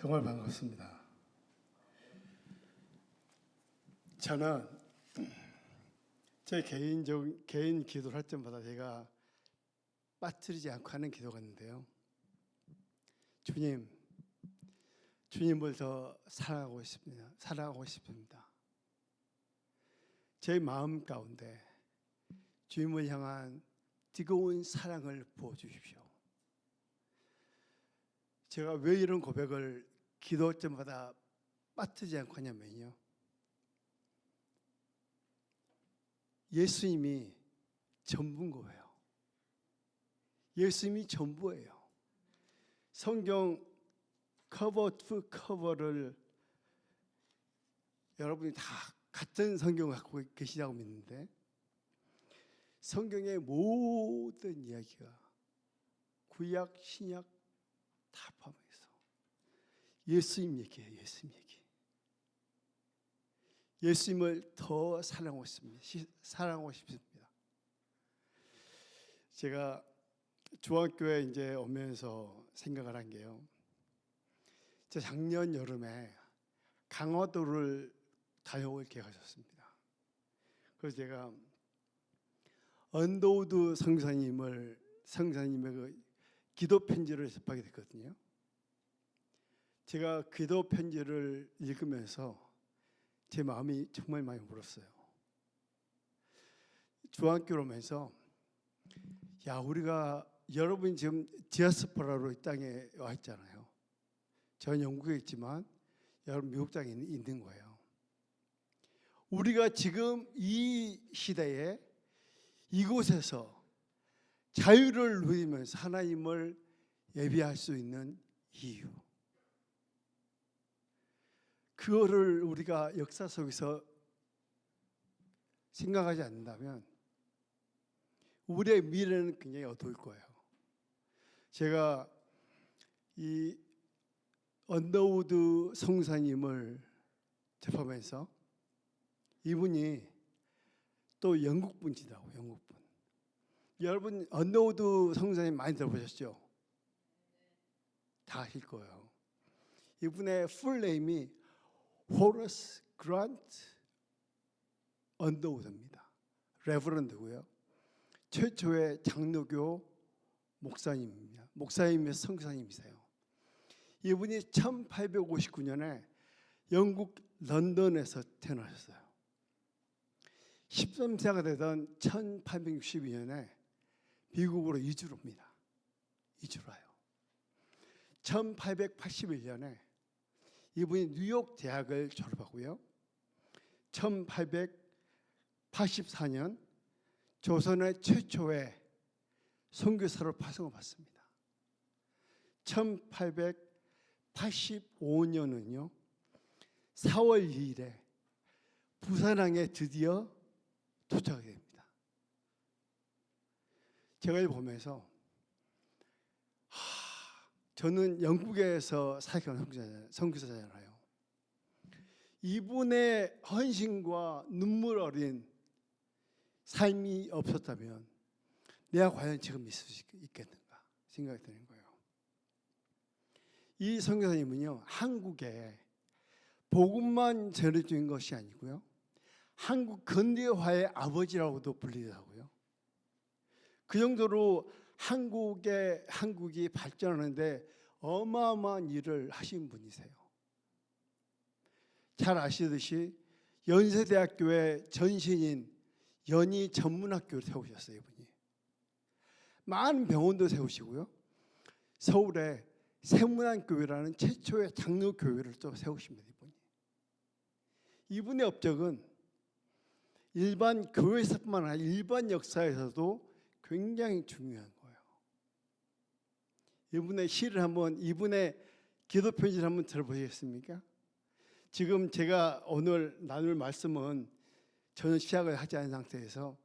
정말 반갑습니다. 저는 제 개인 기도를 할 때마다 제가 빠뜨리지 않고 하는 기도가 있는데요. 주님을 더 사랑하고 싶습니다. 제 마음 가운데 주님을 향한 뜨거운 사랑을 부어주십시오. 제가 왜 이런 고백을 기도할 때마다 빠뜨리지 않고 하냐면요, 예수님이 전부인 거예요. 예수님이 전부예요. 성경 커버 투 커버를 여러분이 다 같은 성경을 갖고 계시다고 믿는데, 성경의 모든 이야기가 구약, 신약 다 포함해서 예수님 얘기예요. 예수님 얘기. 예수님을 더 사랑하고 싶습니다. 제가 중학교에 이제 오면서 생각을 한 게요, 제가 작년 여름에 강화도를 다녀올 계획을 하셨습니다. 그래서 제가 언더우드 성사님의 그 기도 편지를 접하게 됐거든요. 제가 기도 편지를 읽으면서 제 마음이 정말 많이 울었어요. 중학교로 오면서 우리가 여러분이 지금 디아스포라로 이 땅에 와 있잖아요. 저는 영국에 있지만 여러분 미국 땅에 있는 거예요. 우리가 지금 이 시대에 이곳에서 자유를 누리면서 하나님을 예배할 수 있는 이유, 그거를 우리가 역사 속에서 생각하지 않는다면 우리의 미래는 굉장히 어두울 거예요. 제가 이 언더우드 성사님을 접하면서 이분이 또 영국 분이시다고. 영국 분. 여러분 언더우드 성사님 많이 들어보셨죠? 다 아실 거예요. 이분의 풀 네임이 호러스 그란트 언더우드입니다. 레버런드고요. 최초의 장로교 목사님입니다. 목사님이면서 성사님이세요. 이분이 1859년에 영국 런던에서 태어나셨어요. 13세가 되던 1862년에 미국으로 이주를 옵니다. 이주를 와요. 1881년에 이분이 뉴욕 대학을 졸업하고요. 1884년 조선의 최초의 선교사로 파송을 받습니다. 1885년은요 4월 2일에 부산항에 드디어 도착하게 됩니다. 제가 이걸 보면서 저는 영국에서 사역하는 선교사잖아요. 이분의 헌신과 눈물 어린 삶이 없었다면 내가 과연 지금 있을 수 있겠는가 생각이 드는 거예요. 이 선교사님은요 한국에 복음만 전해주는 것이 아니고요, 한국 근대화의 아버지라고도 불리더라고요. 그 정도로 한국이 발전하는데 어마어마한 일을 하신 분이세요. 잘 아시듯이 연세대학교의 전신인 연희 전문학교를 세우셨어요. 이분이 많은 병원도 세우시고요, 서울에 세문안교회라는 최초의 장로교회를 또 세우십니다. 이분의 업적은 일반 교회에서뿐만 아니라 일반 역사에서도 굉장히 중요한 거예요. 이분의 기도 편지를 한번 들어보시겠습니까? 지금 제가 오늘 나눌 말씀은 전혀 시작을 하지 않은 상태에서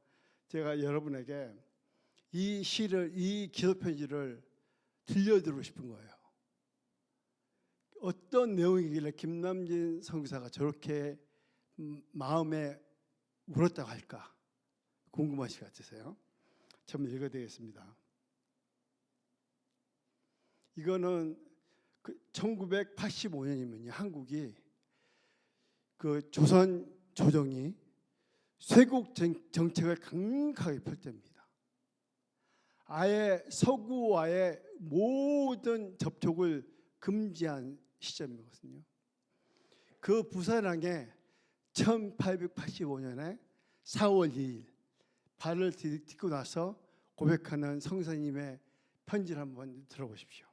제가 여러분에게 이 기도 편지를 들려드리고 싶은 거예요. 어떤 내용이길래 김남진 선교사가 저렇게 마음에 울었다고 할까 궁금하실 것 같으세요? 좀 읽어드리겠습니다. 이거는 1985년이면요 한국이 그 조선 조정이 쇄국 정책을 강력하게 펼 때입니다. 아예 서구와의 모든 접촉을 금지한 시점이거든요. 그 부산항에 1885년에 4월 2일 발을 디딛고 나서 고백하는 성사님의 편지를 한번 들어보십시오.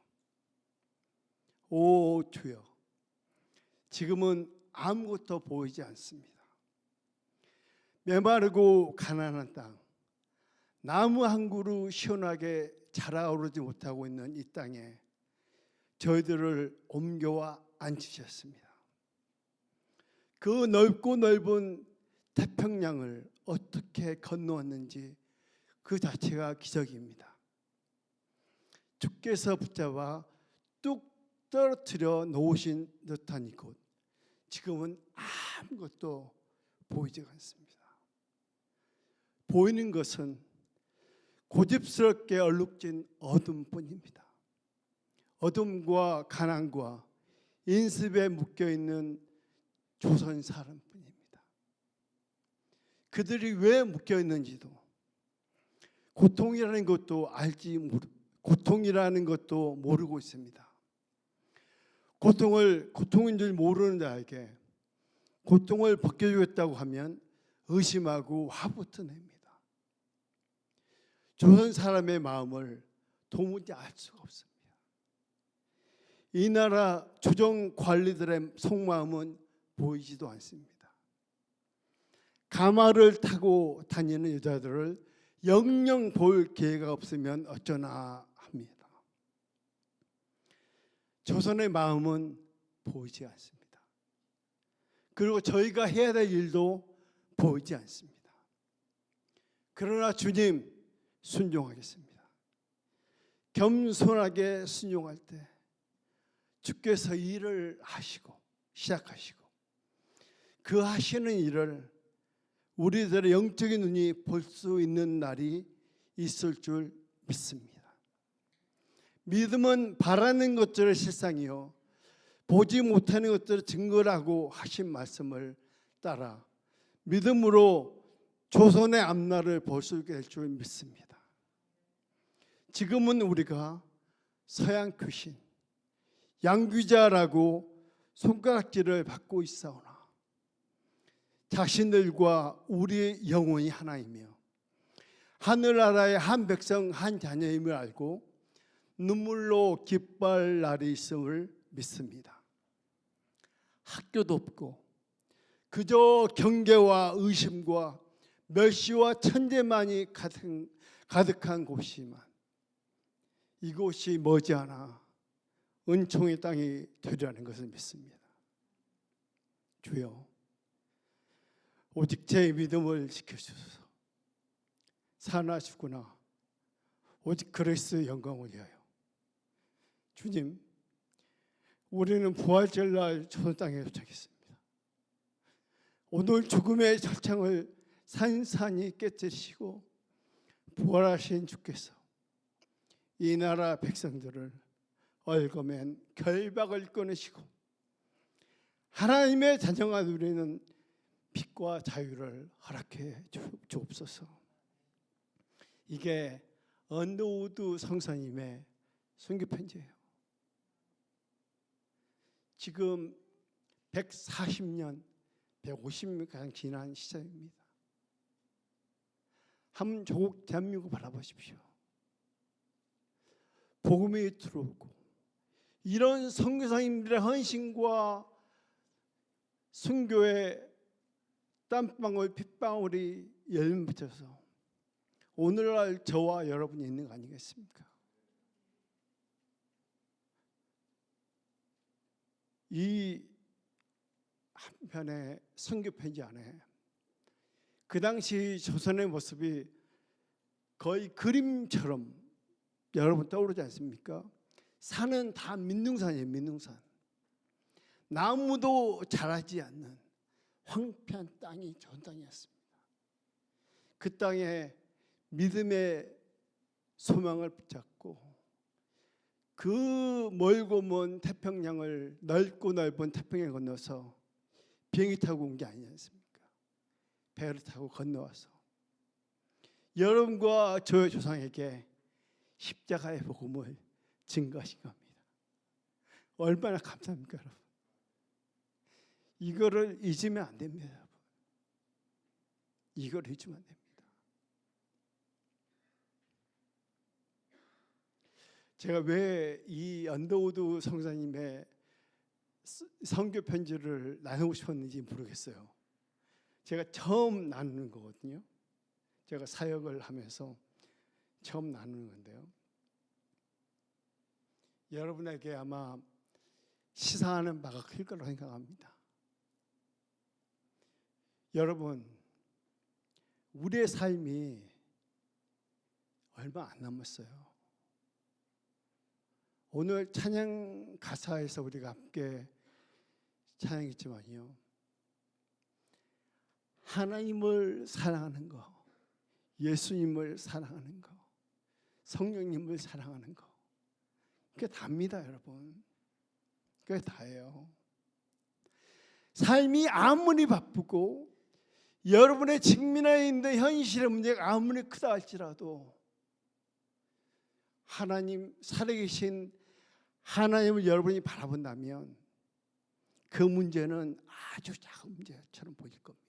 오 주여, 지금은 아무것도 보이지 않습니다. 메마르고 가난한 땅, 나무 한 그루 시원하게 자라오르지 못하고 있는 이 땅에 저희들을 옮겨와 앉히셨습니다. 그 넓고 넓은 태평양을 어떻게 건너왔는지 그 자체가 기적입니다. 주께서 붙잡아 뚝 떨어뜨려 놓으신 듯한 이곳, 지금은 아무것도 보이지 않습니다. 보이는 것은 고집스럽게 얼룩진 어둠뿐입니다. 어둠과 가난과 인습에 묶여있는 조선 사람뿐입니다. 그들이 왜 묶여있는지도, 고통이라는 것도 고통이라는 것도 모르고 있습니다. 고통인 줄 모르는 자에게 고통을 벗겨주겠다고 하면 의심하고 화부터 냅니다. 조선 사람의 마음을 도무지 알 수가 없습니다. 이 나라 조정 관리들의 속마음은 보이지도 않습니다. 가마를 타고 다니는 여자들을 영영 볼 기회가 없으면 어쩌나 합니다. 조선의 마음은 보이지 않습니다. 그리고 저희가 해야 될 일도 보이지 않습니다. 그러나 주님, 순종하겠습니다. 겸손하게 순종할 때 주께서 일을 하시고 시작하시고 그 하시는 일을 우리들의 영적인 눈이 볼 수 있는 날이 있을 줄 믿습니다. 믿음은 바라는 것들의 실상이요 보지 못하는 것들을 증거라고 하신 말씀을 따라 믿음으로 조선의 앞날을 볼 수 있게 될 줄 믿습니다. 지금은 우리가 서양 귀신, 양귀자라고 손가락질을 받고 있사오나 자신들과 우리의 영혼이 하나이며 하늘나라의 한 백성 한 자녀임을 알고 눈물로 기뻐할 날이 있음을 믿습니다. 학교도 없고 그저 경계와 의심과 멸시와 천대만이 가득한 곳이지만 이곳이 머지않아 은총의 땅이 되리라는 것을 믿습니다. 주여, 오직 제 믿음을 지켜주소서. 사나 죽으나 오직 그리스도의 영광을 위하여. 주님, 우리는 부활절날 조선 땅에 도착했습니다. 오늘 죽음의 절창을 산산히 깨뜨리시고 부활하신 주께서 이 나라 백성들을 얽어맨 결박을 끊으시고 하나님의 자녀가 누리는 빛과 자유를 허락해 주옵소서. 이게 언더우드 성사님의 순교편지예요. 지금 140년, 150년 가량 지난 시점입니다. 한 조국 대한민국 바라보십시오. 복음이 들어오고 이런 선교사님들의 헌신과 순교의 땀방울 핏방울이 열매 맺혀서 오늘날 저와 여러분이 있는 거 아니겠습니까? 이 한편의 선교편지 안에 그 당시 조선의 모습이 거의 그림처럼 여러분 떠오르지 않습니까? 산은 다 민둥산이에요. 민둥산. 나무도 자라지 않는 황폐한 땅이 전 땅이었습니다. 그 땅에 믿음의 소망을 붙잡고 그 멀고 먼 태평양을 넓고 넓은 태평양 건너서 비행기 타고 온 게 아니지 않습니까? 배를 타고 건너와서 여러분과 저의 조상에게 십자가의 복음을 증거하신 겁니다. 얼마나 감사합니까, 여러분? 이거를 잊으면 안 됩니다, 여러분. 이걸 잊으면 안 됩니다. 제가 왜 이 언더우드 성사님의 선교 편지를 나누고 싶었는지 모르겠어요. 제가 처음 나누는 거거든요. 제가 사역을 하면서 처음 나누는 건데요. 여러분에게 아마 시사하는 바가 클 거라고 생각합니다. 여러분, 우리의 삶이 얼마 안 남았어요. 오늘 찬양 가사에서 우리가 함께 찬양했지만요, 하나님을 사랑하는 거, 예수님을 사랑하는 거, 성령님을 사랑하는 거, 그게 답니다, 여러분. 그게 다예요. 삶이 아무리 바쁘고 여러분의 직면해 있는 현실의 문제가 아무리 크다 할지라도 하나님, 살아계신 하나님을 여러분이 바라본다면 그 문제는 아주 작은 문제처럼 보일 겁니다.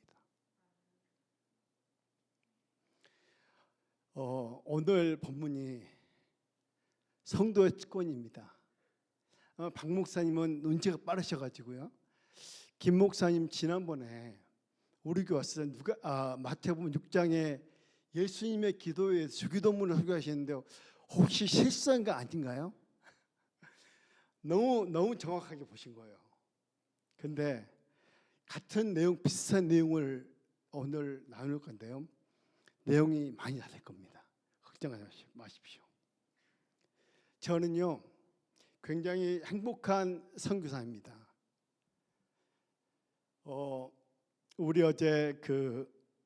오늘 본문이 성도의 특권입니다. 박 목사님은 눈치가 빠르셔가지고요. 김 목사님 지난번에 우리 교회 왔을 때 마태복음 6장에 예수님의 기도에 주기도문을 소개하시는데 혹시 실수한 거 아닌가요? 너무 정확하게 보신 거예요. 근데 같은 내용, 비슷한 내용을 오늘 나눌 건데요. 내용이 많이 다를 겁니다. 걱정하지 마십시오. 저는요, 굉장히 행복한 선교사입니다. 우리 어제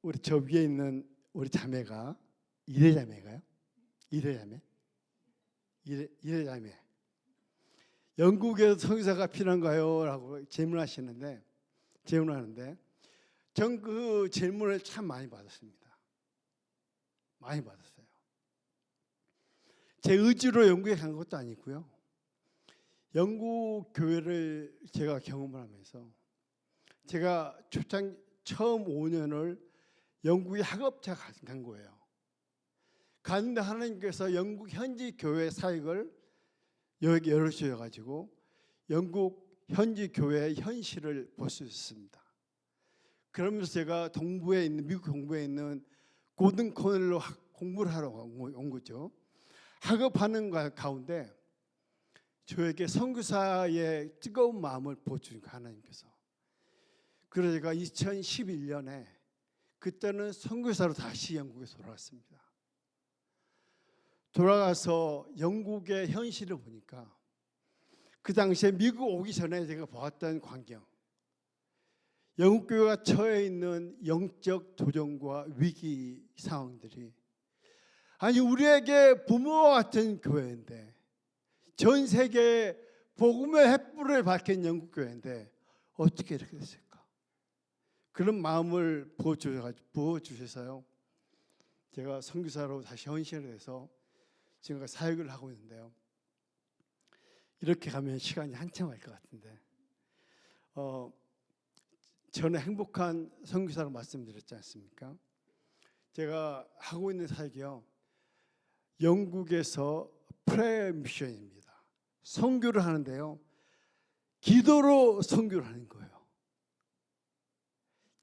우리 저 위에 있는 우리 자매가 이래자매가요? 이래자매? 이래자매. 영국에서 선교사가 필요한가요? 라고 질문하는데 전 그 질문을 참 많이 받았습니다. 많이 받았어요. 제 의지로 영국에 간 것도 아니고요. 영국 교회를 제가 경험을 하면서 제가 처음 5년을 영국의 학업자 간 거예요. 갔는데 하나님께서 영국 현지 교회 사역을 여기 열어주셔가지고 영국 현지 교회의 현실을 볼 수 있었습니다. 그러면서 제가 미국 동부에 있는 고든 코넬로 공부를 하러 온 거죠. 학업하는 가운데 저에게 선교사의 뜨거운 마음을 보여주신 거예요, 하나님께서. 그래서 제가 2011년에 그때는 선교사로 다시 영국에 돌아왔습니다. 돌아가서 영국의 현실을 보니까 그 당시에 미국 오기 전에 제가 보았던 광경, 영국 교회가 처해 있는 영적 도전과 위기 상황들이, 아니 우리에게 부모와 같은 교회인데, 전 세계에 복음의 횃불을 밝힌 영국 교회인데 어떻게 이렇게 됐을까? 그런 마음을 부어주셔서요, 제가 선교사로 다시 헌신을 해서 지금 사역을 하고 있는데요. 이렇게 가면 시간이 한참 갈 것 같은데, 저는 행복한 선교사로 말씀드렸지 않습니까? 제가 하고 있는 사역이요, 영국에서 프레어 미션입니다. 선교를 하는데요, 기도로 선교를 하는 거예요.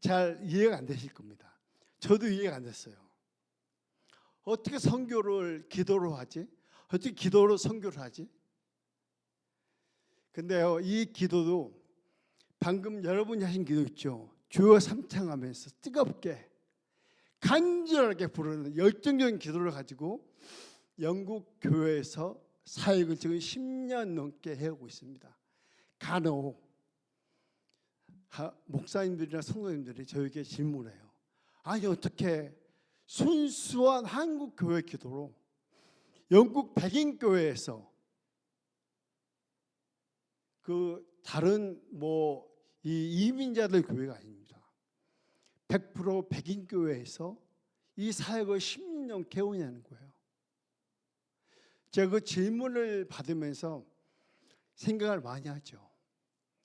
잘 이해가 안 되실 겁니다. 저도 이해가 안 됐어요. 어떻게 선교를 기도로 하지? 어떻게 기도로 선교를 하지? 근데요, 이 기도도 방금 여러분이 하신 기도 있죠. 주여 삼창하면서 뜨겁게 간절하게 부르는 열정적인 기도를 가지고 영국 교회에서 사역을 지금 10년 넘게 해오고 있습니다. 간혹 목사님들이나 성도님들이 저에게 질문해요. 아니 어떻게 순수한 한국 교회 기도로 영국 백인 교회에서 다른 이 이민자들 교회가 아닙니다. 100% 백인 교회에서 이 사역을 10년 개원하는 거예요. 제가 그 질문을 받으면서 생각을 많이 하죠.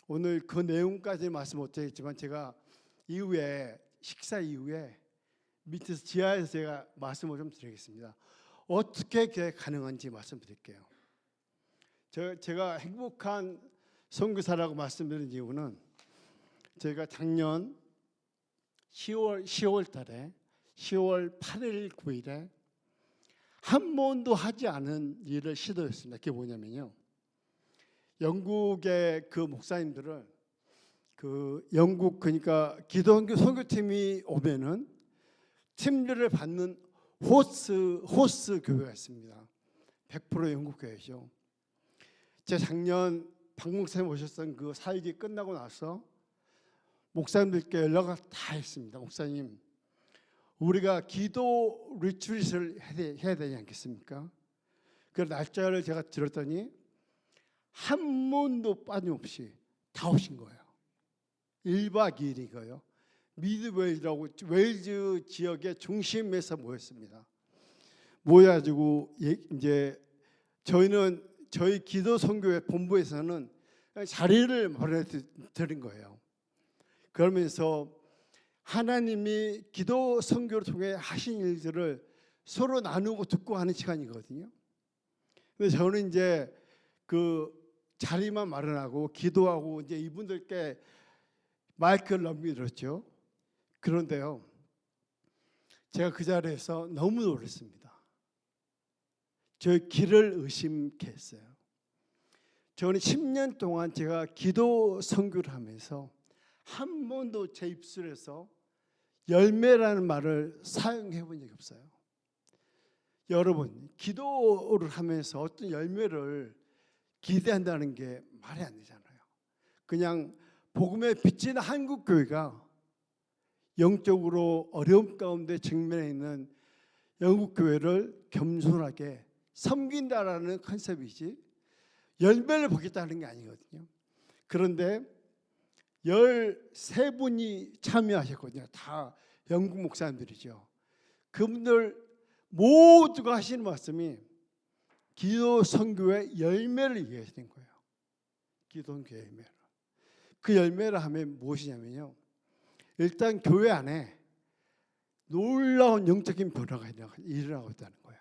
오늘 그 내용까지 말씀 못하겠지만 제가 이후에 식사 이후에 밑에서 지하에서 제가 말씀을 좀 드리겠습니다. 어떻게 그게 가능한지 말씀드릴게요. 제가 행복한 선교사라고 말씀드린 이유는 제가 작년 10월 달에 10월 8일 9일에 한 번도 하지 않은 일을 시도했습니다. 그게 뭐냐면요, 영국의 그 목사님들을 영국 그러니까 기독교 선교팀이 오면은 팀들을 받는 호스 교회가 있습니다. 100% 영국 교회죠. 제가 작년 박 목사님 오셨던 그 사역이 끝나고 나서 목사님들께 연락을 다 했습니다. 목사님, 우리가 기도 리트릿을 해야 되지 않겠습니까? 그 날짜를 제가 들었더니 한 번도 빠짐없이 다 오신 거예요. 1박 2일이고요. 미드웨일이라고 웨일즈 지역의 중심에서 모였습니다. 모여가지고 이제 저희 기도 선교회 본부에서는 자리를 마련해 드린 거예요. 그러면서 하나님이 기도 선교를 통해 하신 일들을 서로 나누고 듣고 하는 시간이거든요. 근데 저는 이제 그 자리만 마련하고 기도하고 이제 이분들께 마이크를 넘겨드렸죠. 그런데요, 제가 그 자리에서 너무 놀랐습니다. 저의 길을 의심케 했어요. 저는 10년 동안 제가 기도 선교를 하면서 한 번도 제 입술에서 열매라는 말을 사용해 본 적이 없어요. 여러분, 기도를 하면서 어떤 열매를 기대한다는 게 말이 안 되잖아요. 그냥 복음의 빛인 한국교회가 영적으로 어려움 가운데 직면해 있는 영국교회를 겸손하게 섬긴다라는 컨셉이지 열매를 보겠다는 게 아니거든요. 그런데 13분이 참여하셨거든요. 다 영국 목사님들이죠. 그분들 모두가 하시는 말씀이 기도 선교의 열매를 얘기하시는 거예요. 기도 선교의 열매를. 그 열매를 하면 무엇이냐면요, 일단 교회 안에 놀라운 영적인 변화가 일어나고 있다는 거예요.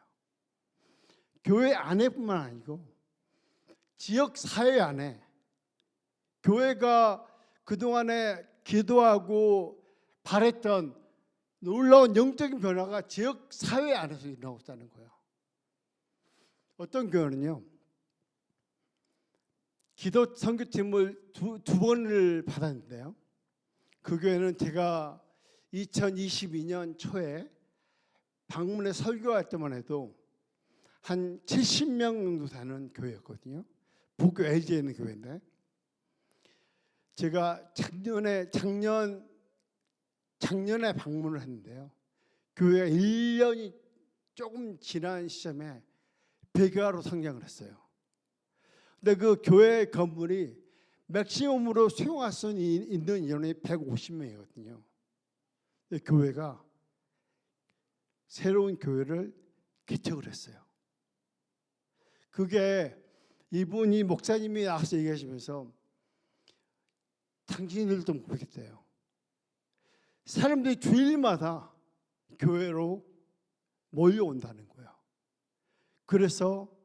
교회 안에뿐만 아니고 지역 사회 안에 교회가 그동안에 기도하고 바랬던 놀라운 영적인 변화가 지역 사회 안에서 일어나고 있다는 거예요. 어떤 교회는요, 기도 선교팀을 두 번을 받았는데요, 그 교회는 제가 2022년 초에 방문에 설교할 때만 해도 한 70명 정도 되는 교회였거든요. 북교 LG에 있는 교회인데, 제가 작년에 방문을 했는데요, 교회가 1년이 조금 지난 시점에 100여로 성장을 했어요. 근데 그 교회 건물이 맥시멈으로 수용할 수 있는 인원이 150명이거든요. 근데 교회가 새로운 교회를 개척을 했어요. 그게 이분이 목사님이 나와서 얘기하시면서 당신들도 못 보겠대요. 사람들이 주일마다 교회로 몰려온다는 거예요. 그래서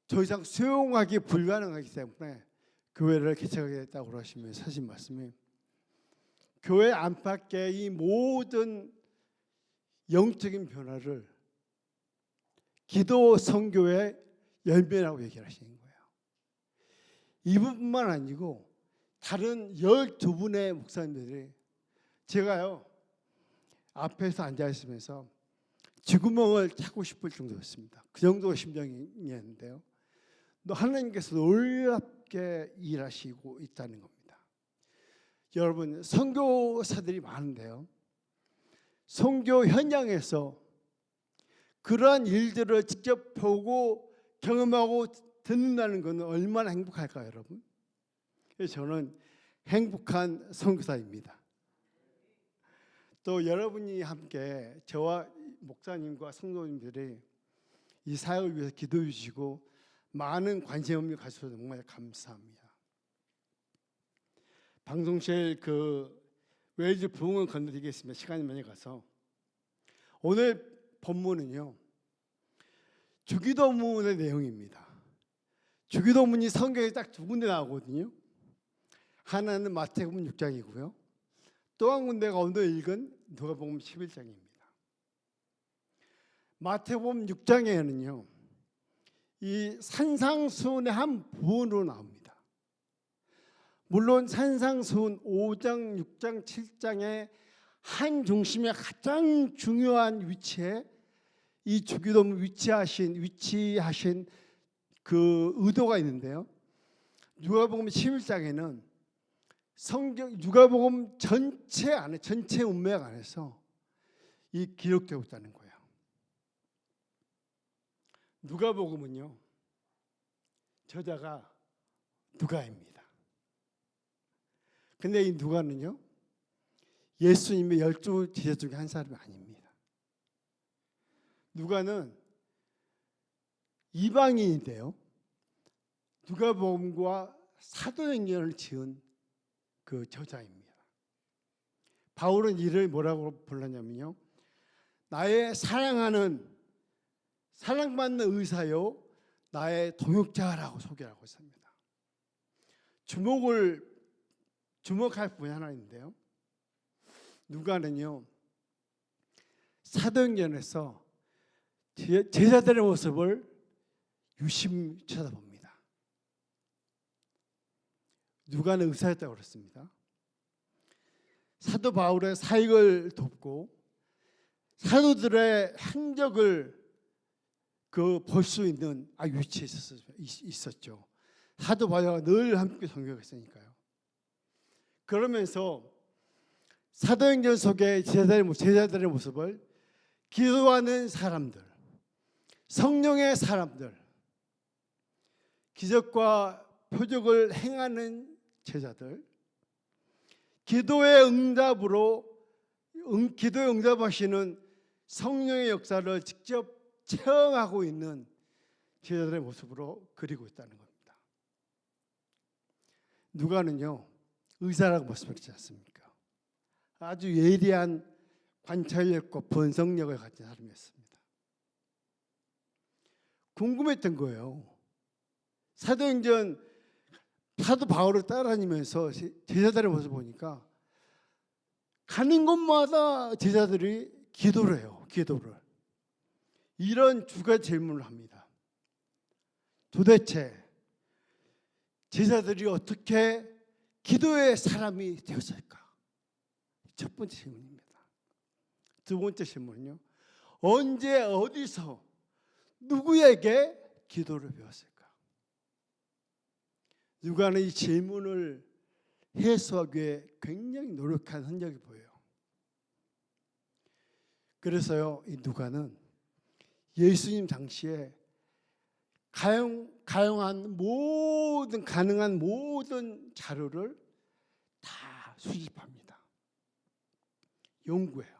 더 이상 수용하기 불가능하기 때문에 교회를 개척하겠다고 하시면서 하신 말씀이, 교회 안팎의 이 모든 영적인 변화를 기도 선교의 열매라고 얘기를 하시는 거예요. 이분뿐만 아니고 다른 12분의 목사님들이, 제가요 앞에서 앉아 있으면서 쥐구멍을 찾고 싶을 정도였습니다. 그 정도 심정이었는데요, 또 하나님께서 놀랍게 일하시고 있다는 겁니다. 여러분, 선교사들이 많은데요, 선교 현장에서 그러한 일들을 직접 보고 경험하고 듣는다는 것은 얼마나 행복할까요, 여러분? 저는 행복한 선교사입니다. 또 여러분이 함께 저와 목사님과 성도님들이 이 사역을 위해서 기도해 주시고 많은 관심을 가져서 정말 감사합니다. 방송실 웨일즈 부흥을 건너드리겠습니다. 시간이 많이 가서 오늘 본문은요 주기도문의 내용입니다. 주기도문이 성경에 딱 두 군데 나오거든요. 하나는 마태복음 6장이고요. 또 한 군데가 오늘 읽은 누가복음 11장입니다. 마태복음 6장에는요 이 산상수훈의 한 부분으로 나옵니다. 물론 산상수훈 5장, 6장, 7장의 한 중심의 가장 중요한 위치에 이 주기도문 위치하신 그 의도가 있는데요. 누가복음 11장에는 누가복음 전체 문맥 안에서 이 기록되고 있다는 거예요. 누가복음은요 저자가 누가입니다. 근데 이 누가는요 예수님의 12 제자 중에 한 사람이 아닙니다. 누가는 이방인인데요 누가복음과 사도행전을 지은 그 저자입니다. 바울은 이를 뭐라고 불렀냐면요 나의 사랑받는 의사요 나의 동역자라고 소개하고 있습니다. 주목할 부분이 하나 있는데요. 누가는요 사도행전에서 제자들의 모습을 유심히 쳐다봅니다. 누가는 의사였다고 그랬습니다. 사도 바울의 사역을 돕고 사도들의 행적을 볼 수 있는 위치에 있었죠. 사도 바울과 늘 함께 동역했으니까요. 그러면서 사도행전 속의 제자들의 모습을 기도하는 사람들, 성령의 사람들, 기적과 표적을 행하는 제자들, 기도에 응답하시는 성령의 역사를 직접 체험하고 있는 제자들의 모습으로 그리고 있다는 겁니다. 누가는요 의사라고 말씀하지 않습니까? 아주 예리한 관찰력과 분석력을 가진 사람이었습니다. 궁금했던 거예요. 사도행전 사도 바울을 따라다니면서 제자들의 모습을 보니까 가는 곳마다 제자들이 기도를 해요. 기도를. 이런 두 가지 질문을 합니다. 도대체 제자들이 어떻게 기도의 사람이 되었을까? 첫 번째 질문입니다. 두 번째 질문은요. 언제 어디서 누구에게 기도를 배웠을까? 누가는 이 질문을 해소하기 위해 굉장히 노력한 흔적이 보여요. 그래서요, 이 누가는 예수님 당시에 가능한 모든 자료를 다 수집합니다. 연구해요.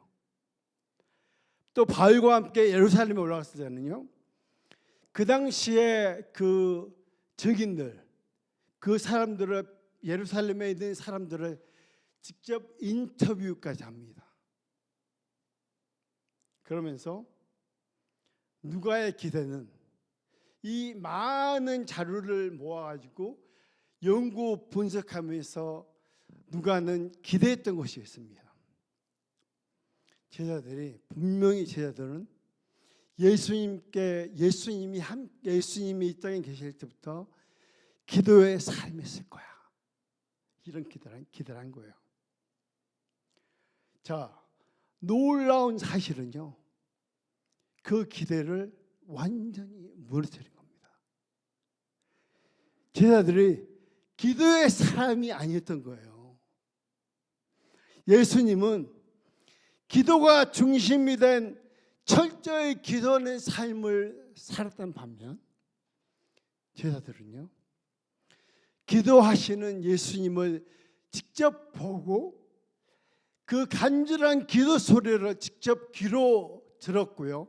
또 바울과 함께 예루살렘에 올라갔을 때는요, 그 당시에 그 증인들, 그 사람들을 예루살렘에 있는 사람들을 직접 인터뷰까지 합니다. 그러면서 누가의 기대는 이 많은 자료를 모아가지고 연구 분석하면서 누가는 기대했던 것이 있습니다. 분명히 제자들은 예수님이 이 땅에 계실 때부터 기도의 삶이었을 거야. 이런 기대를 한 거예요. 자, 놀라운 사실은요, 그 기대를 완전히 무너뜨린 겁니다. 제자들이 기도의 사람이 아니었던 거예요. 예수님은 기도가 중심이 된 철저히 기도하는 삶을 살았던 반면 제자들은요, 기도하시는 예수님을 직접 보고 그 간절한 기도 소리를 직접 귀로 들었고요.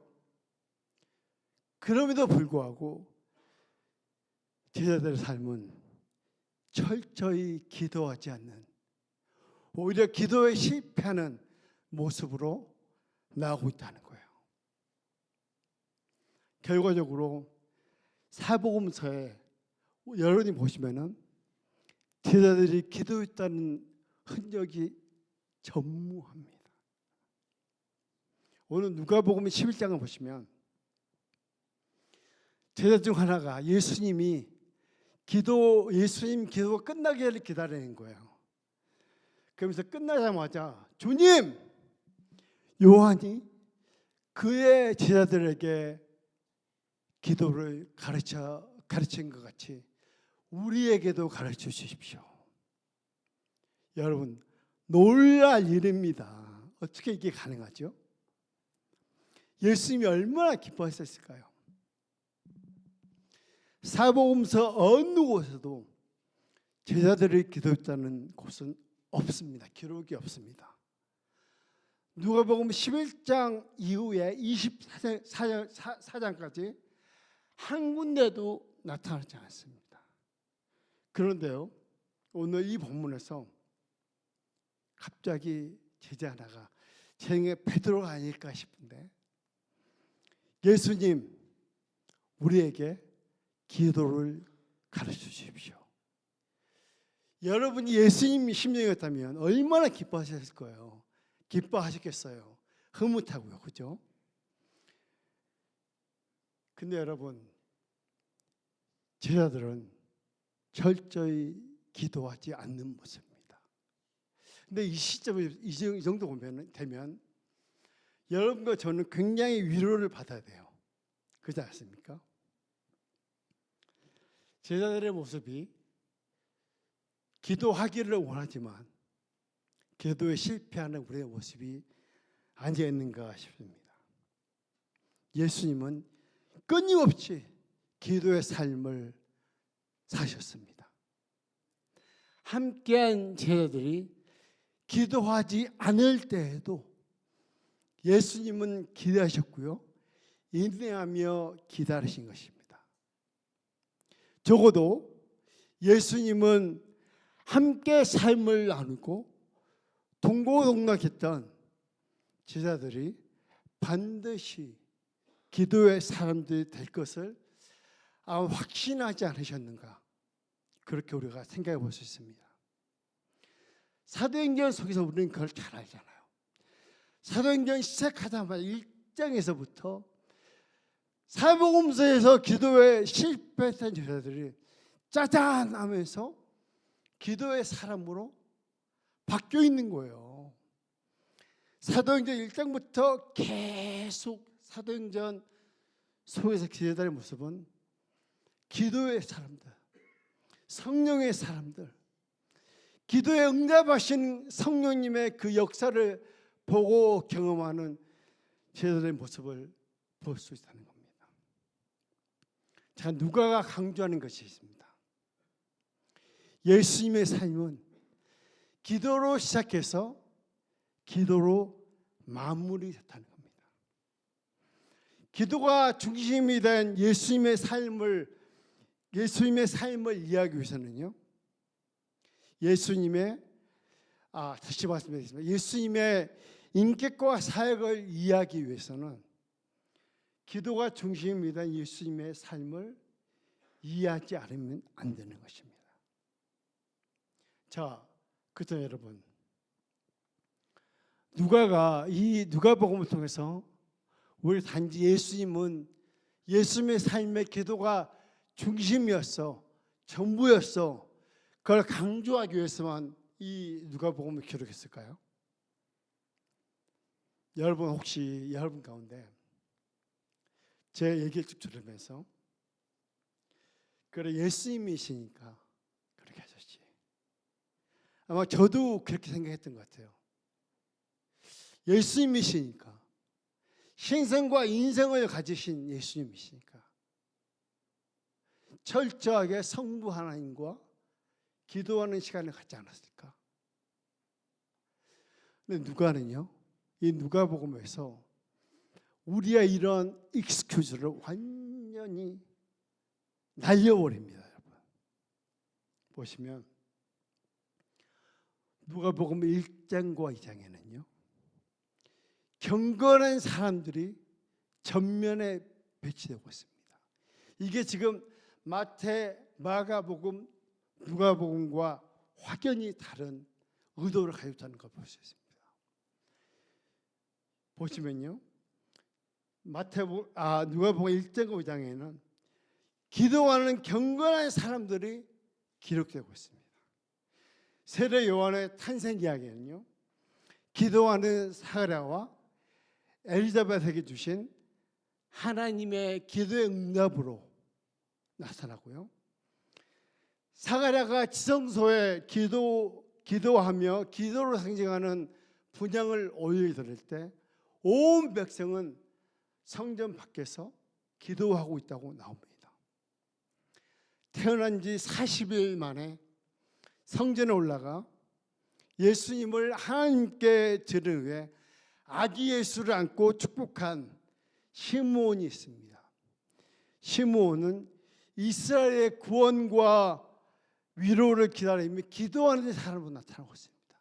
그럼에도 불구하고 제자들의 삶은 철저히 기도하지 않는, 오히려 기도에 실패하는 모습으로 나오고 있다는 거예요. 결과적으로 사복음서에 여러분이 보시면은 제자들이 기도했다는 흔적이 전무합니다. 오늘 누가복음 11장을 보시면 제자 중 하나가 예수님 기도가 끝나기를 기다리는 거예요. 그러면서 끝나자마자 주님, 요한이 그의 제자들에게 기도를 가르친 것 같이 우리에게도 가르쳐 주십시오. 여러분, 놀랄 일입니다. 어떻게 이게 가능하죠? 예수님이 얼마나 기뻐하셨을까요? 사복음서 어느 곳에도 제자들이 기도했다는 곳은 없습니다. 기록이 없습니다. 누가복음 11장 이후에 24장까지 한 군데도 나타나지 않았습니다. 그런데요, 오늘 이 본문에서 갑자기 제자 하나가 제 생각에 베드로가 아닐까 싶은데, 예수님, 우리에게 기도를 가르쳐 주십시오. 여러분이 예수님이 심령이었다면 얼마나 기뻐하셨을 거예요. 기뻐하셨겠어요. 흐뭇하고요. 그죠? 근데 여러분, 제자들은 철저히 기도하지 않는 모습입니다. 근데 이 시점에 이 정도 되면 여러분과 저는 굉장히 위로를 받아야 돼요. 그렇지 않습니까? 제자들의 모습이 기도하기를 원하지만 기도에 실패하는 우리의 모습이 앉아 있는가 싶습니다. 예수님은 끊임없이 기도의 삶을 사셨습니다. 함께한 제자들이 기도하지 않을 때에도 예수님은 기도하셨고요, 인내하며 기다리신 것입니다. 적어도 예수님은 함께 삶을 나누고 동고동락했던 제자들이 반드시 기도의 사람들이 될 것을 확신하지 않으셨는가, 그렇게 우리가 생각해 볼 수 있습니다. 사도행전 속에서 우리는 그걸 잘 알잖아요. 사도행전 시작하자마자 1장에서부터 사복음서에서 기도에 실패했던 제자들이 짜잔 하면서 기도의 사람으로 바뀌어 있는 거예요. 사도행전 1장부터 계속 사도행전 속에서 제자들의 모습은 기도의 사람들, 성령의 사람들, 기도에 응답하신 성령님의 그 역사를 보고 경험하는 제자들의 모습을 볼 수 있다는 겁니다. 자, 누가가 강조하는 것이 있습니다. 예수님의 삶은 기도로 시작해서 기도로 마무리됐다는 겁니다. 기도가 중심이 된 예수님의 삶을 이해하기 위해서는요, 다시 말씀드리겠습니다. 예수님의 인격과 사역을 이해하기 위해서는 기도가 중심이 된 예수님의 삶을 이해하지 않으면 안 되는 것입니다. 자, 그렇다면 여러분, 누가가 이 누가복음을 통해서 우리 단지 예수님의 삶의 기도가 중심이었어, 전부였어, 그걸 강조하기 위해서만 이 누가복음을 기록했을까요? 여러분, 혹시 여러분 가운데 제 얘기를 쭉 들으면서 그래, 예수님이시니까 그렇게 하셨지, 아마 저도 그렇게 생각했던 것 같아요. 예수님이시니까, 신성과 인성을 가지신 예수님이시니까 철저하게 성부 하나님과 기도하는 시간을 갖지 않았을까? 근데 누가는요, 이 누가복음에서 우리의 이런 익스큐즈를 완전히 날려버립니다. 여러분 보시면 누가복음 1장과 2장에는요 경건한 사람들이 전면에 배치되고 있습니다. 이게 지금 마태, 마가복음, 누가복음과 확연히 다른 의도를 가지고 있다는 걸 볼 수 있습니다. 보시면요 누가복음 1장 5장에는 기도하는 경건한 사람들이 기록되고 있습니다. 세례 요한의 탄생 이야기는요 기도하는 사가랴와 엘리자벳에게 주신 하나님의 기도의 응답으로 나타나고요. 사가랴가 지성소에 기도하며 기도로 상징하는 분향을 올려드릴 때 온 백성은 성전 밖에서 기도하고 있다고 나옵니다. 태어난 지 40일 만에 성전에 올라가 예수님을 하나님께 드리기 위해 아기 예수를 안고 축복한 시므온이 있습니다. 시므온은 이스라엘의 구원과 위로를 기다리며 기도하는 사람으로 나타나고 있습니다.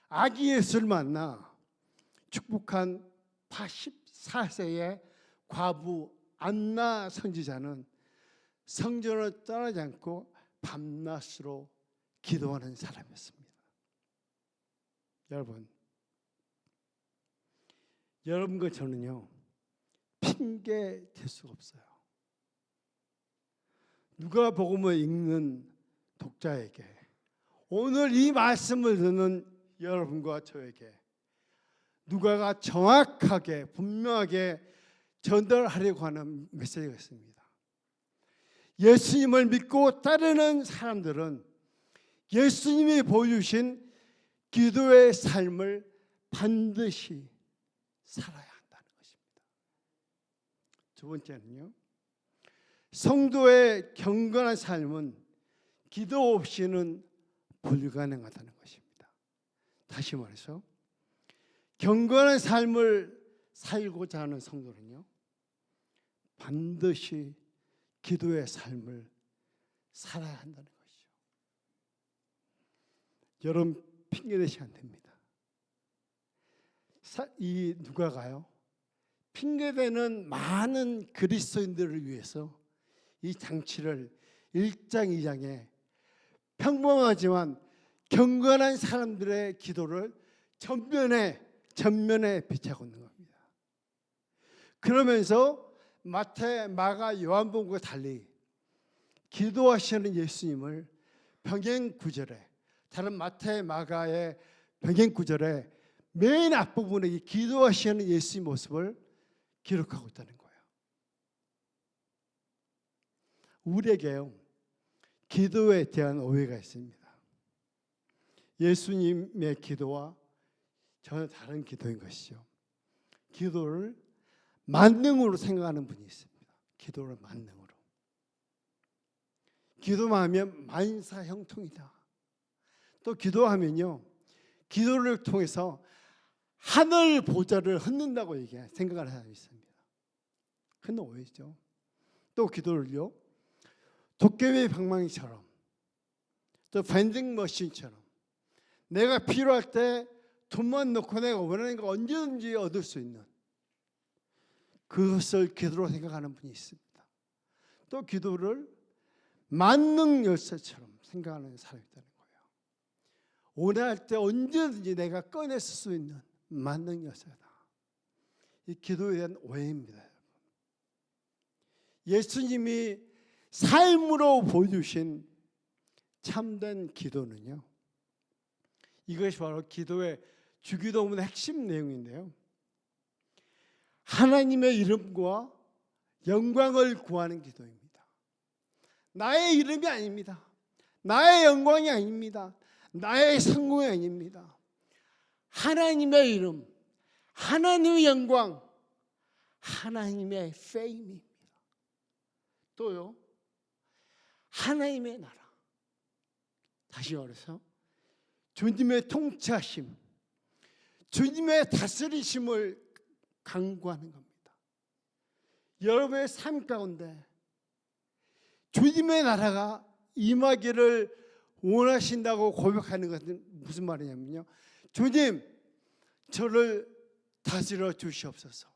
아기 예수를 만나 축복한 84세의 과부 안나 선지자는 성전을 떠나지 않고 밤낮으로 기도하는 사람이었습니다. 여러분과 저는요 핑계 댈 수가 없어요. 누가복음을 읽는 독자에게 오늘 이 말씀을 듣는 여러분과 저에게 누가가 정확하게 분명하게 전달하려고 하는 메시지가 있습니다. 예수님을 믿고 따르는 사람들은 예수님이 보여주신 기도의 삶을 반드시 살아야 한다는 것입니다. 두 번째는요, 성도의 경건한 삶은 기도 없이는 불가능하다는 것입니다. 다시 말해서 경건한 삶을 살고자 하는 성도는요 반드시 기도의 삶을 살아야 한다는 것이죠. 여러분 핑계대시면 안 됩니다. 이 누가가요 핑계대는 많은 그리스도인들을 위해서 이 장치를 1장 2장에 평범하지만 경건한 사람들의 기도를 전면에 비치하고 있는 겁니다. 그러면서 마태, 마가, 요한복음과 달리 기도하시는 예수님을 병행 구절에 다른 마태, 마가의 병행 구절에 맨 앞부분에 이 기도하시는 예수님 모습을 기록하고 있다는 거예요. 우리에게요 기도에 대한 오해가 있습니다. 예수님의 기도와 전혀 다른 기도인 것이죠. 기도를 만능으로 생각하는 분이 있습니다. 기도를 만능으로. 기도만 하면 만사형통이다. 또 기도하면요 기도를 통해서 하늘 보좌를 흔든다고 생각하는 사람이 있습니다. 큰 오해죠. 또 기도를요 도깨비 방망이처럼 또 밴딩 머신처럼 내가 필요할 때 돈만 넣고 내가 원하는 거 언제든지 얻을 수 있는 그것을 기도로 생각하는 분이 있습니다. 또 기도를 만능 열쇠처럼 생각하는 사람이 있다는 거예요. 원할 때 언제든지 내가 꺼냈을 수 있는 만능 열쇠다. 이 기도에 대한 오해입니다. 예수님이 삶으로 보여주신 참된 기도는요 이것이 바로 기도의 주기도문의 핵심 내용인데요 하나님의 이름과 영광을 구하는 기도입니다. 나의 이름이 아닙니다. 나의 영광이 아닙니다. 나의 성공이 아닙니다. 하나님의 이름, 하나님의 영광, 하나님의 페임입니다. 또요 하나님의 나라, 다시 말해서 주님의 통치하심, 주님의 다스리심을 강구하는 겁니다. 여러분의 삶 가운데 주님의 나라가 임하기를 원하신다고 고백하는 것은 무슨 말이냐면요, 주님, 저를 다스려 주시옵소서.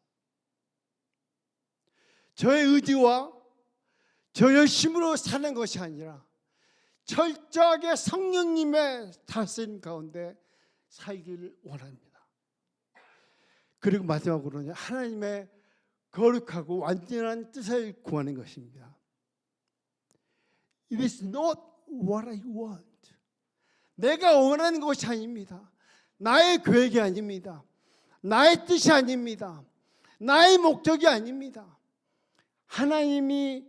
저의 의지와 저의 힘으로 사는 것이 아니라 철저하게 성령님의 다스림 가운데 살기를 원합니다. 그리고 마지막으로는 하나님의 거룩하고 완전한 뜻을 구하는 것입니다. It is not what I want. 내가 원하는 것이 아닙니다. 나의 계획이 아닙니다. 나의 뜻이 아닙니다. 나의 목적이 아닙니다. 하나님이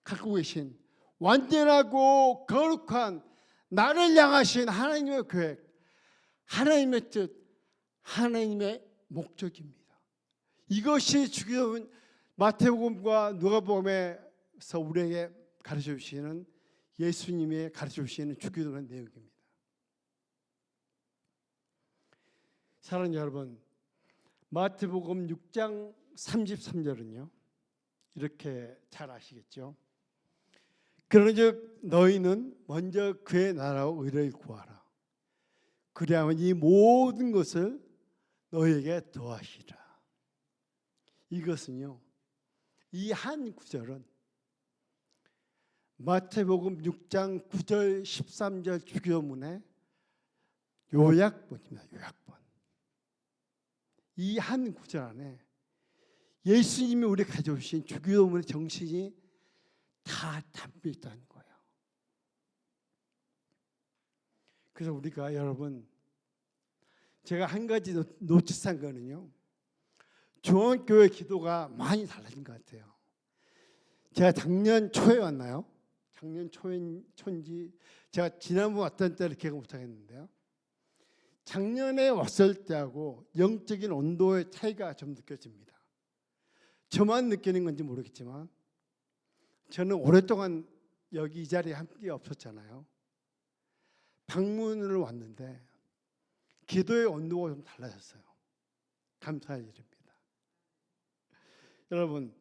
갖고 계신 완전하고 거룩한 나를 향하신 하나님의 계획, 하나님의 뜻, 하나님의 목적입니다. 이것이 주기도문 마태복음과 누가복음에서 우리에게 가르쳐 주시는 예수님이 가르쳐 주시는 주기도문의 내용입니다. 사랑하는 여러분, 마태복음 6장 33절은요 이렇게 잘 아시겠죠? 그런즉 너희는 먼저 그의 나라와 의를 구하라. 그리하면 이 모든 것을 너희에게 더하시리라. 이것은요, 이 한 구절은 마태복음 6장 9절 13절 주기도문의 요약본입니다. 요약본. 이 한 구절 안에 예수님이 우리 가져오신 주기도문의 정신이 다 담겨 있다는 거예요. 그래서 우리가 여러분, 제가 한 가지 노티스한 거는요, 중앙교회 기도가 많이 달라진 것 같아요. 제가 작년 초에 왔나요? 작년 초인지 제가 지난번 왔던 때를 기억 못하겠는데요. 작년에 왔을 때하고 영적인 온도의 차이가 좀 느껴집니다. 저만 느끼는 건지 모르겠지만 저는 오랫동안 여기 이 자리에 함께 없었잖아요. 방문을 왔는데 기도의 온도가 좀 달라졌어요. 감사할 일입니다. 여러분,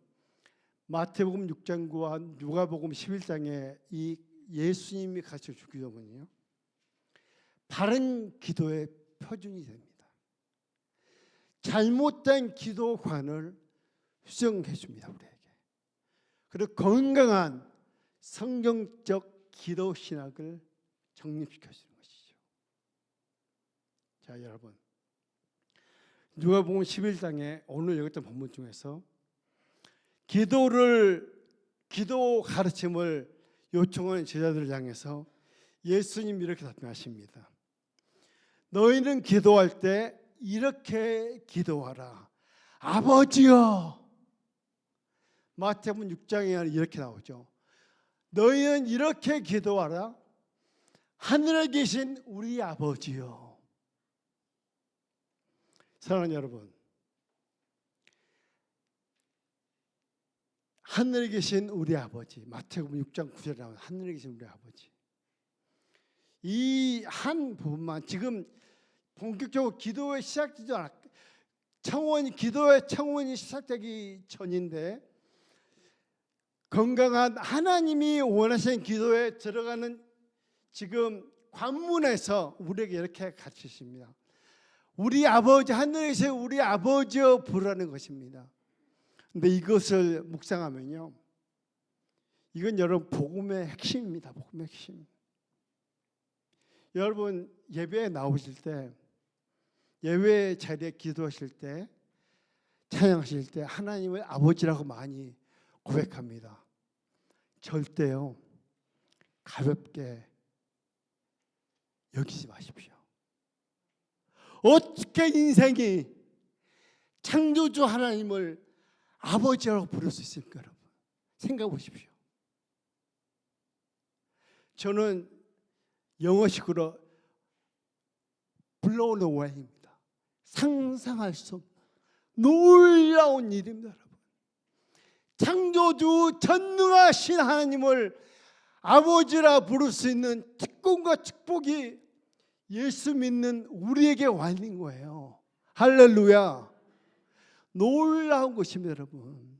마태복음 6장과 누가복음 11장의 이 예수님이 가르쳐 주기도문이요, 바른 기도의 표준이 됩니다. 잘못된 기도관을 수정해 줍니다, 우리에게. 그리고 건강한 성경적 기도 신학을 정립시켜 주는 것이죠. 자, 여러분, 누가복음 11장에 오늘 읽었던 본문 중에서 기도 가르침을 요청하는 제자들을 향해서 예수님이 이렇게 답변하십니다. 너희는 기도할 때 이렇게 기도하라. 아버지여. 마태복음 6장에 이렇게 나오죠. 너희는 이렇게 기도하라. 하늘에 계신 우리 아버지여. 사랑하는 여러분, 하늘에 계신 우리 아버지, 마태복음 6장 9절에 나오는 하늘에 계신 우리 아버지, 이 한 부분만 지금 본격적으로 기도의 시작되지 않았고, 기도의 청원이 시작되기 전인데 건강한 하나님이 원하시는 기도에 들어가는 지금 관문에서 우리에게 이렇게 가르치십니다. 우리 아버지, 하늘에 계신 우리 아버지여 부르라는 것입니다. 근데 이것을 묵상하면요, 이건 여러분 복음의 핵심입니다. 복음의 핵심. 여러분 예배에 나오실 때, 예배 자리에 기도하실 때, 찬양하실 때 하나님을 아버지라고 많이 고백합니다. 절대요 가볍게 여기지 마십시오. 어떻게 인생이 창조주 하나님을 아버지라고 부를 수 있습니까, 여러분? 생각해 보십시오. 저는 영어식으로 blown away입니다. 상상할 수 없는 놀라운 일입니다, 여러분. 창조주 전능하신 하나님을 아버지라 부를 수 있는 특권과 축복이 예수 믿는 우리에게 와 있는 거예요. 할렐루야. 놀라운 것입니다, 여러분.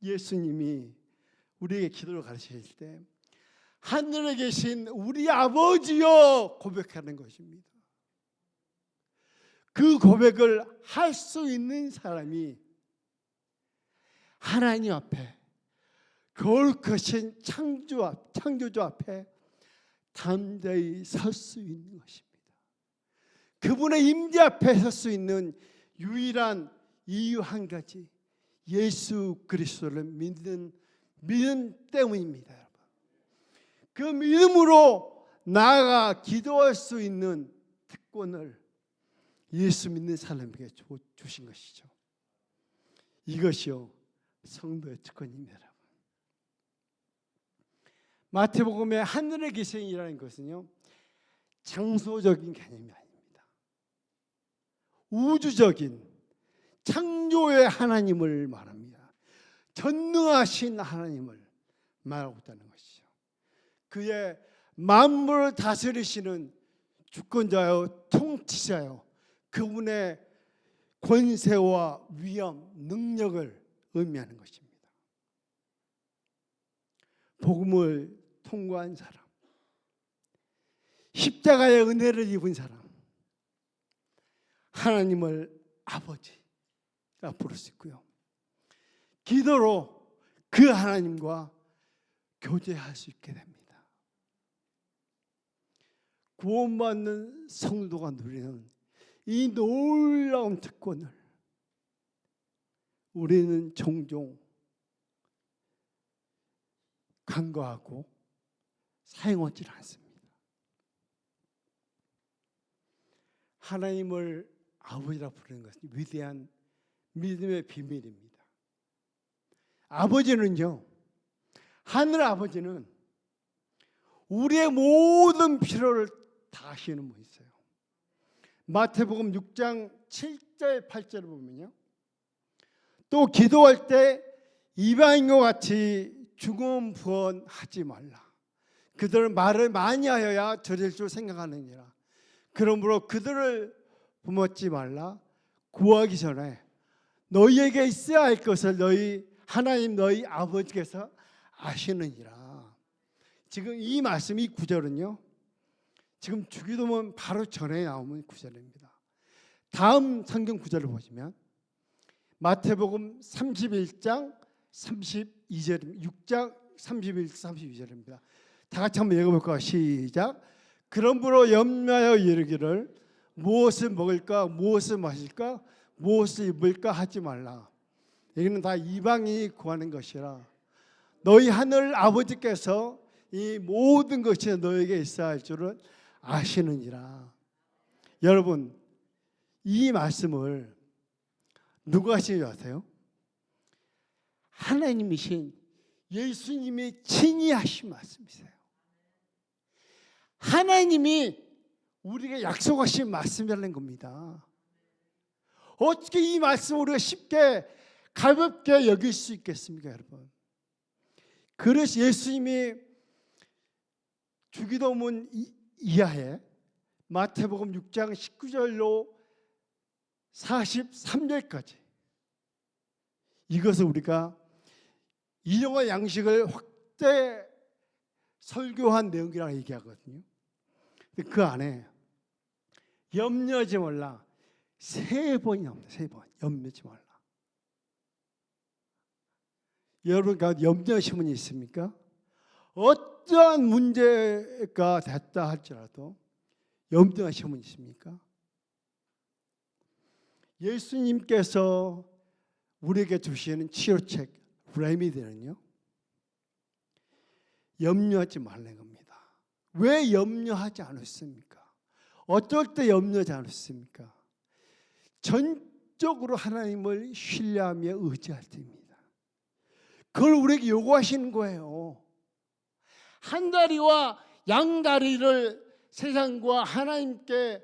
예수님이 우리에게 기도를 가르치실 때 하늘에 계신 우리 아버지여 고백하는 것입니다. 그 고백을 할 수 있는 사람이 하나님 앞에, 거룩하신 창조주 앞에 담대히 설 수 있는 것입니다. 그분의 임재 앞에 설 수 있는 유일한 이유 한 가지, 예수 그리스도를 믿는 때문입니다. 여러분. 그 믿음으로 나아가 기도할 수 있는 특권을 예수 믿는 사람에게 주신 것이죠. 이것이요 성도의 특권입니다. 여러분. 마태복음의 하늘에 계신이라는 것은요 장소적인 개념이 아닙니다. 우주적인 창조의 하나님을 말합니다. 전능하신 하나님을 말하고 있다는 것이죠. 그의 만물을 다스리시는 주권자요 통치자요 그분의 권세와 위엄, 능력을 의미하는 것입니다. 복음을 통과한 사람, 십자가의 은혜를 입은 사람, 하나님을 아버지라 부를 수 있고요. 기도로 그 하나님과 교제할 수 있게 됩니다. 구원받는 성도가 누리는 이 놀라운 특권을 우리는 종종 간과하고 사용하지 않습니다. 하나님을 아버지라 부르는 것은 위대한 믿음의 비밀입니다. 아버지는요, 하늘 아버지는 우리의 모든 필요를 다 아시는 분이세요. 마태복음 6장 7절 8절을 보면요, 또 기도할 때 이방인과 같이 중언부언하지 말라. 그들은 말을 많이 하여야 저릴 줄 생각하느니라. 그러므로 그들을 범하지 말라. 구하기 전에 너희에게 있어야 할 것을 너희 하나님 너희 아버지께서 아시느니라. 지금 이 말씀, 이 구절은요, 지금 주기도문 바로 전에 나오는 구절입니다. 다음 성경 구절을 보시면 마태복음 31장 32절, 6장 31, 32절입니다. 다 같이 한번 읽어볼까요? 시작. 그러므로 염려하여 이르기를 무엇을 먹을까, 무엇을 마실까, 무엇을 입을까 하지 말라. 여기는 다 이방인이 구하는 것이라. 너희 하늘 아버지께서 이 모든 것이 너에게 있어야 할 줄을 아시느니라. 여러분, 이 말씀을 누가 하신 줄 아세요? 하나님이신 예수님이 친히 하신 말씀이세요. 하나님이 우리에게 약속하신 말씀이라는 겁니다. 어떻게 이 말씀을 우리가 쉽게 가볍게 여길 수 있겠습니까, 여러분? 그래서 예수님이 주기도문 이하에 마태복음 6장 19절로 43절까지 이것을 우리가 일용할 양식을 확대 설교한 내용이라고 얘기하거든요. 그 안에 염려하지 말라 3번이 나옵니다. 3번 염려하지 말라. 여러분 가운데 염려하신 분이 있습니까? 어떠한 문제가 됐다 할지라도 염려하신 분이 있습니까? 예수님께서 우리에게 주시는 치료책 레미디는요, 염려하지 말라는 겁니다. 왜 염려하지 않았습니까? 어떨 때 염려하지 않았습니까? 전적으로 하나님을 신뢰하며 의지할 때입니다. 그걸 우리에게 요구하시는 거예요. 한 다리와 양 다리를 세상과 하나님께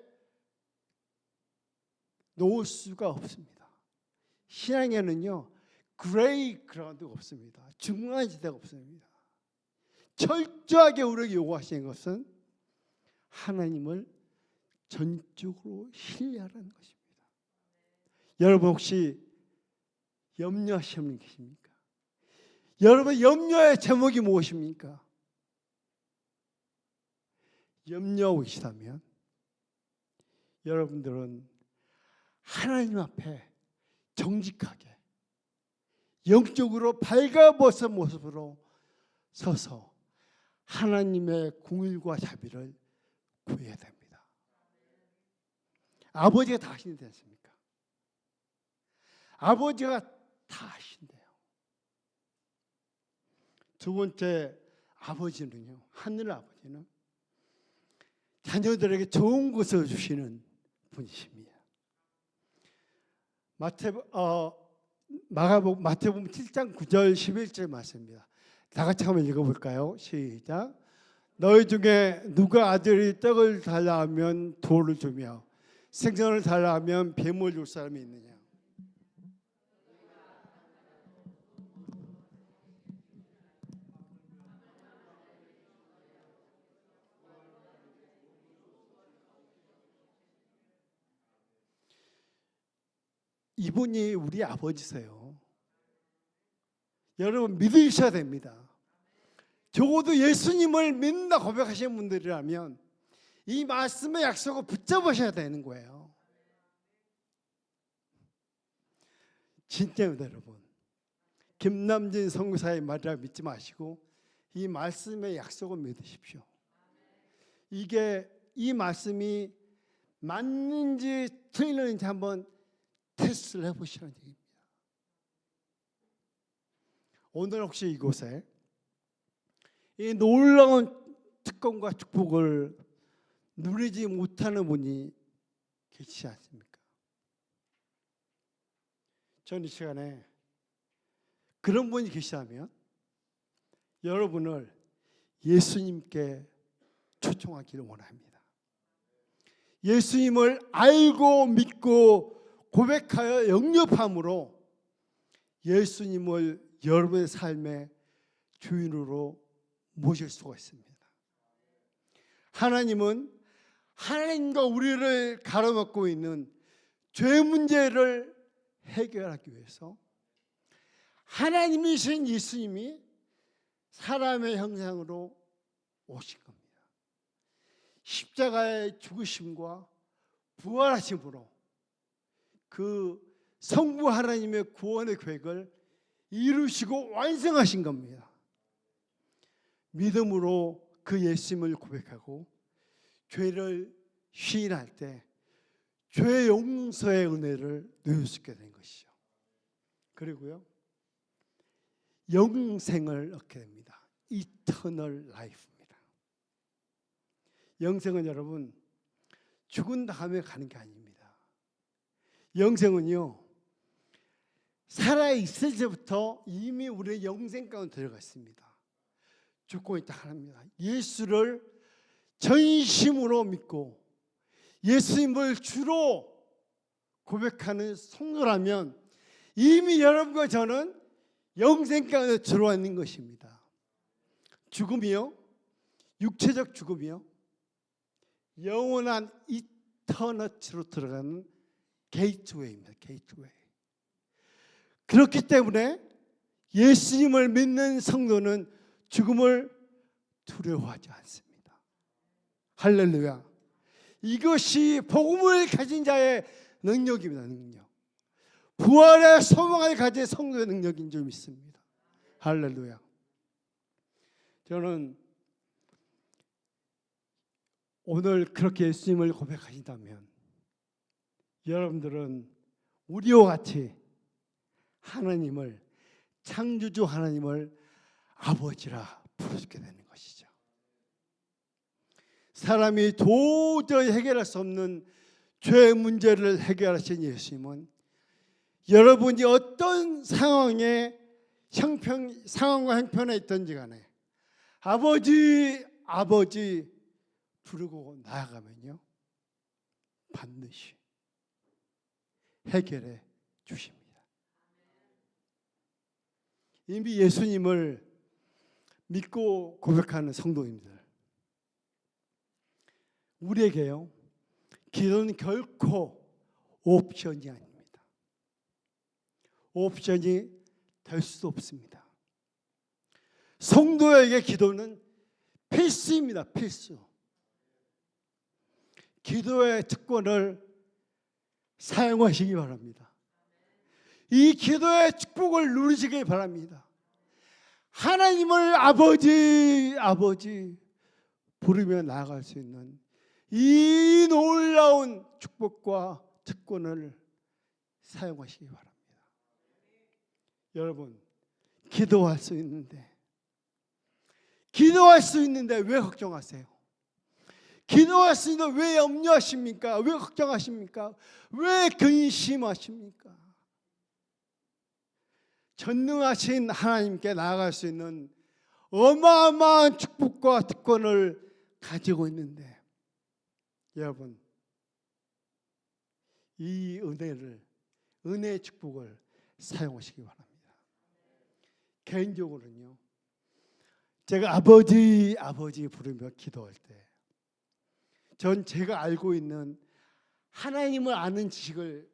놓을 수가 없습니다. 신앙에는요 그레이 그라운드가 없습니다. 중간지대가 없습니다. 철저하게 우리에게 요구하시는 것은 하나님을 전적으로 신뢰하라는 것입니다. 여러분 혹시 염려하시는 분 계십니까? 여러분 염려의 제목이 무엇입니까? 염려하고 계시다면 여러분들은 하나님 앞에 정직하게 영적으로 발가벗은 모습으로 서서 하나님의 공의와 자비를 구해야 됩니다. 아버지가 다 하시는지 않습니까? 아버지가 다 하신대요. 두 번째, 아버지는요, 하늘 아버지는 자녀들에게 좋은 것을 주시는 분이십니다. 마태복음 7장 9절 11절 말씀입니다. 다 같이 한번 읽어볼까요? 시작. 너희 중에 누가 아들이 떡을 달라 하면 돌을 주며 생선을 달라 하면 뱀을 줄 사람이 있느냐? 이분이 우리 아버지세요. 여러분 믿으셔야 됩니다. 적어도 예수님을 믿는다 고백하시는 분들이라면 이 말씀의 약속을 붙잡으셔야 되는 거예요. 진짜입니다, 여러분. 김남진 선교사의 말을 믿지 마시고 이 말씀의 약속을 믿으십시오. 이 말씀이 맞는지 틀리는지 한번 테스트를 해보시라는 얘기입니다. 오늘 혹시 이곳에 이 놀라운 특권과 축복을 누리지 못하는 분이 계시지 않습니까? 저는 이 시간에 그런 분이 계시다면 여러분을 예수님께 초청하기를 원합니다. 예수님을 알고 믿고 고백하여 영접함으로 예수님을 여러분의 삶의 주인으로 모실 수가 있습니다. 하나님은 하나님과 우리를 가로막고 있는 죄 문제를 해결하기 위해서 하나님이신 예수님이 사람의 형상으로 오신 겁니다. 십자가의 죽으심과 부활하심으로 그 성부 하나님의 구원의 계획을 이루시고 완성하신 겁니다. 믿음으로 그 예수님을 고백하고 죄를 시인할 때 죄 용서의 은혜를 누릴 수 있게 된 것이죠. 그리고요, 영생을 얻게 됩니다. 이터널 라이프입니다. 영생은 여러분 죽은 다음에 가는 게 아닙니다. 영생은요, 살아있을 때부터 이미 우리의 영생 가운데 들어가 있습니다. 죽고 있다 합니다. 예수를 전심으로 믿고 예수님을 주로 고백하는 성도라면 이미 여러분과 저는 영생 가운데 들어와 있는 것입니다. 죽음이요, 육체적 죽음이요, 영원한 이터너티로 들어가는 게이트웨이입니다. 게이트웨이. 그렇기 때문에 예수님을 믿는 성도는 죽음을 두려워하지 않습니다. 할렐루야. 이것이 복음을 가진 자의 능력입니다. 능력. 부활의 소망을 가진 성도의 능력인 줄 믿습니다. 할렐루야. 저는 오늘 그렇게 예수님을 고백하신다면 여러분들은 우리와 같이 하나님을, 창조주 하나님을 아버지라 부르게 되는 것이죠. 사람이 도저히 해결할 수 없는 죄 문제를 해결하신 예수님은 여러분이 어떤 상황과 형편에 있든지 간에 아버지, 아버지 부르고 나아가면요, 반드시 해결해 주십니다. 이미 예수님을 믿고 고백하는 성도님들, 우리에게요, 기도는 결코 옵션이 아닙니다. 옵션이 될 수 없습니다. 성도에게 기도는 필수입니다. 필수. 기도의 특권을 사용하시기 바랍니다. 이 기도의 축복을 누리시기 바랍니다. 하나님을 아버지, 아버지 부르며 나아갈 수 있는 이 놀라운 축복과 특권을 사용하시기 바랍니다. 여러분, 기도할 수 있는데 왜 걱정하세요? 기도할 수 있는데 왜 염려하십니까? 왜 걱정하십니까? 왜 근심하십니까? 전능하신 하나님께 나아갈 수 있는 어마어마한 축복과 특권을 가지고 있는데, 여러분, 이 은혜의 축복을 사용하시기 바랍니다. 개인적으로는요, 제가 아버지, 아버지 부르며 기도할 때, 전 제가 알고 있는 하나님을 아는 지식을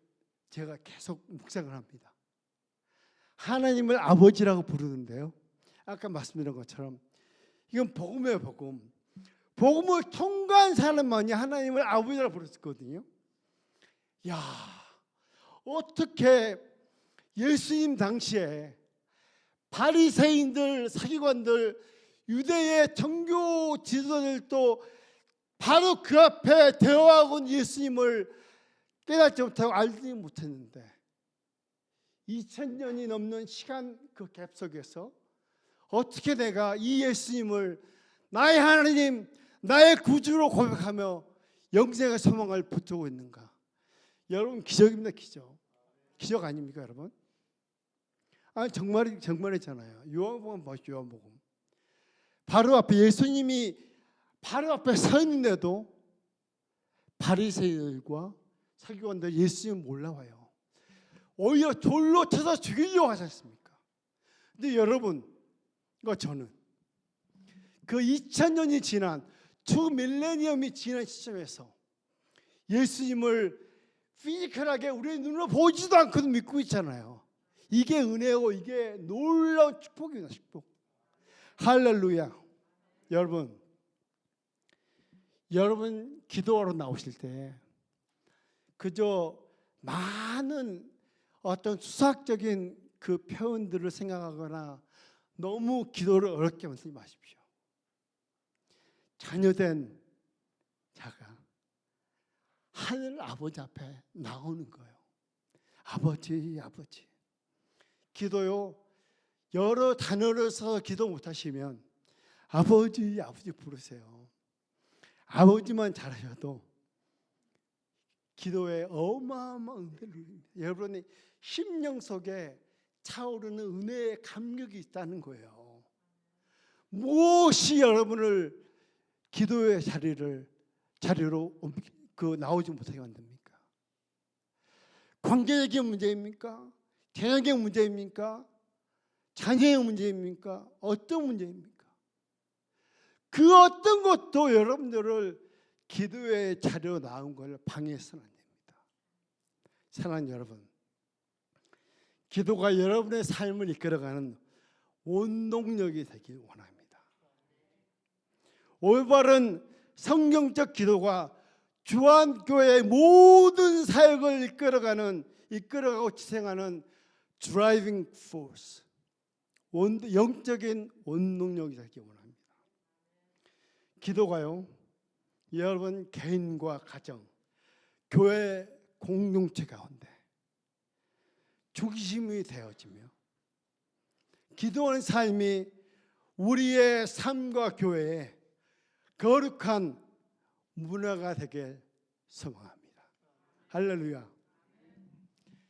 제가 계속 묵상을 합니다. 하나님을 아버지라고 부르는데요, 아까 말씀드린 것처럼 이건 복음이에요. 복음. 복음을 통과한 사람만이 하나님을 아버지라고 부르었거든요. 야, 어떻게 예수님 당시에 바리새인들, 서기관들, 유대의 정교 지도자들도 바로 그 앞에 대화하고 있는 예수님을 깨닫지 못하고 알지 못했는데 2000년이 넘는 시간 그 갭 속에서 어떻게 내가 이 예수님을 나의 하나님, 나의 구주로 고백하며 영생의 소망을 붙들고 있는가? 여러분, 기적입니다. 기적. 기적 아닙니까, 여러분? 아니, 정말이잖아요. 요한복음 보시죠. 요한복음. 바로 앞에 예수님이 바로 앞에 서 있는데도 바리새인들과 서기관들 예수님 몰라와요. 오히려 돌로 쳐서 죽이려고 하지 않습니까? 근데 여러분, 저는 그 2000년이 지난 주 밀레니엄이 지난 시점에서 예수님을 피지컬하게 우리의 눈으로 보지도 않고도 믿고 있잖아요. 이게 은혜고 이게 놀라운 축복입니다. 축복. 할렐루야. 여러분 기도하러 나오실 때 그저 많은 어떤 수학적인 그 표현들을 생각하거나 너무 기도를 어렵게 만들지 마십시오. 자녀된 자가 하늘 아버지 앞에 나오는 거예요. 아버지, 아버지. 기도요, 여러 단어를 써서 기도 못하시면 아버지, 아버지 부르세요. 아버지만 잘하셔도 기도에 어마어마한 은혜를 누립니다. 여러분의 심령 속에 차오르는 은혜의 감격이 있다는 거예요. 무엇이 여러분을 기도의 자리로 나오지 못하게 만듭니까? 관계적인 문제입니까? 개혁의 문제입니까? 자녀의 문제입니까? 어떤 문제입니까? 그 어떤 것도 여러분들을 기도의 자리로 나온 걸 방해해서는 안 됩니다. 사랑하는 여러분, 기도가 여러분의 삶을 이끌어가는 원동력이 되길 원합니다. 올바른 성경적 기도가 주한교회의 모든 사역을 이끌어가고 지탱하는 드라이빙 포스, 영적인 원동력이 되길 원합니다. 기도가요, 여러분 개인과 가정, 교회 공동체 가운데 중심이 되어지며 기도하는 삶이 우리의 삶과 교회의 거룩한 문화가 되길 소망합니다. 할렐루야.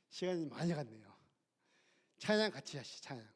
시간이 많이 갔네요. 찬양 같이 하시죠. 찬양.